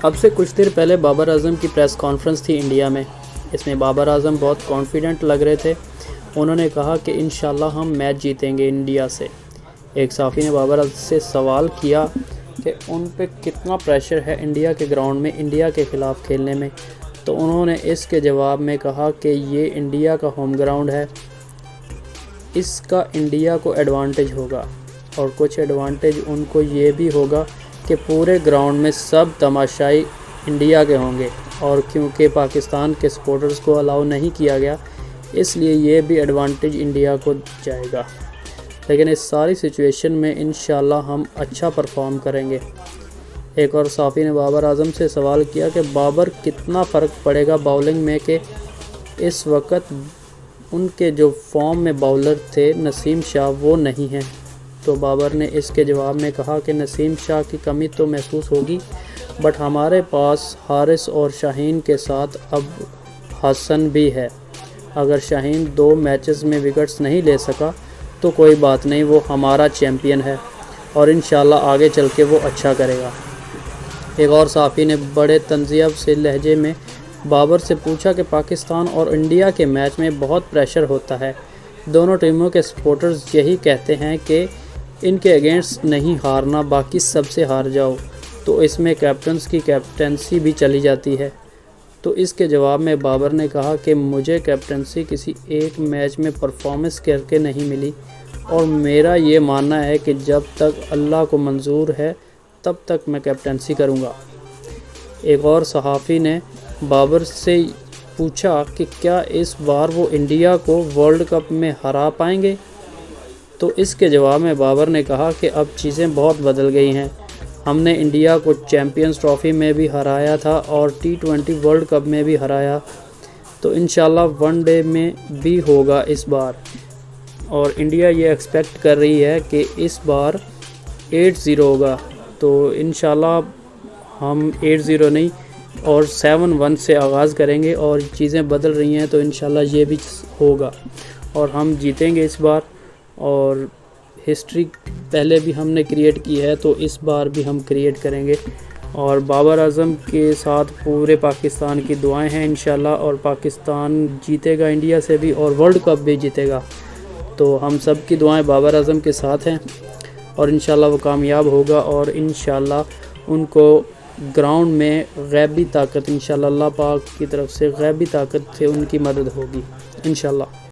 اب سے کچھ دیر پہلے بابر اعظم کی پریس کانفرنس تھی انڈیا میں۔ اس میں بابر اعظم بہت کانفیڈنٹ لگ رہے تھے۔ انہوں نے کہا کہ انشاءاللہ ہم میچ جیتیں گے انڈیا سے۔ ایک صحافی نے بابر اعظم سے سوال کیا کہ ان پہ کتنا پریشر ہے انڈیا کے گراؤنڈ میں انڈیا کے خلاف کھیلنے میں، تو انہوں نے اس کے جواب میں کہا کہ یہ انڈیا کا ہوم گراؤنڈ ہے، اس کا انڈیا کو ایڈوانٹیج ہوگا، اور کچھ ایڈوانٹیج ان کو یہ بھی ہوگا کہ پورے گراؤنڈ میں سب تماشائی انڈیا کے ہوں گے، اور کیونکہ پاکستان کے سپورٹرز کو الاؤ نہیں کیا گیا اس لیے یہ بھی ایڈوانٹیج انڈیا کو جائے گا، لیکن اس ساری سچویشن میں انشاءاللہ ہم اچھا پرفارم کریں گے۔ ایک اور صحافی نے بابر اعظم سے سوال کیا کہ بابر کتنا فرق پڑے گا باؤلنگ میں کہ اس وقت ان کے جو فارم میں باؤلر تھے نسیم شاہ وہ نہیں ہیں، تو بابر نے اس کے جواب میں کہا کہ نسیم شاہ کی کمی تو محسوس ہوگی، بٹ ہمارے پاس حارث اور شاہین کے ساتھ اب حسن بھی ہے۔ اگر شاہین 2 میچز میں وکٹس نہیں لے سکا تو کوئی بات نہیں، وہ ہمارا چیمپئن ہے اور انشاءاللہ آگے چل کے وہ اچھا کرے گا۔ ایک اور صحافی نے بڑے تنزیہ سے لہجے میں بابر سے پوچھا کہ پاکستان اور انڈیا کے میچ میں بہت پریشر ہوتا ہے، دونوں ٹیموں کے سپورٹرز یہی کہتے ہیں کہ ان کے اگینسٹ نہیں ہارنا، باقی سب سے ہار جاؤ، تو اس میں کیپٹنز کی کیپٹنسی بھی چلی جاتی ہے۔ تو اس کے جواب میں بابر نے کہا کہ مجھے کیپٹنسی کسی ایک میچ میں پرفارمنس کر کے نہیں ملی، اور میرا یہ ماننا ہے کہ جب تک اللہ کو منظور ہے تب تک میں کیپٹنسی کروں گا۔ ایک اور صحافی نے بابر سے پوچھا کہ کیا اس بار وہ انڈیا کو ورلڈ کپ میں ہرا پائیں گے، تو اس کے جواب میں بابر نے کہا کہ اب چیزیں بہت بدل گئی ہیں، ہم نے انڈیا کو چیمپئنز ٹرافی میں بھی ہرایا تھا اور T20 ورلڈ کپ میں بھی ہرایا، تو انشاءاللہ ون ڈے میں بھی ہوگا اس بار، اور انڈیا یہ ایکسپیکٹ کر رہی ہے کہ اس بار 8-0 ہوگا، تو انشاءاللہ ہم 8-0 نہیں اور 7-1 سے آغاز کریں گے، اور چیزیں بدل رہی ہیں تو انشاءاللہ یہ بھی ہوگا اور ہم جیتیں گے اس بار، اور ہسٹری پہلے بھی ہم نے کریٹ کی ہے تو اس بار بھی ہم کریٹ کریں گے، اور بابر اعظم کے ساتھ پورے پاکستان کی دعائیں ہیں انشاءاللہ، اور پاکستان جیتے گا انڈیا سے بھی اور ورلڈ کپ بھی جیتے گا، تو ہم سب کی دعائیں بابر اعظم کے ساتھ ہیں، اور انشاءاللہ وہ کامیاب ہوگا، اور انشاءاللہ ان کو گراؤنڈ میں غیبی طاقت انشاءاللہ اللہ پاک کی طرف سے غیبی طاقت سے ان کی مدد ہوگی انشاءاللہ۔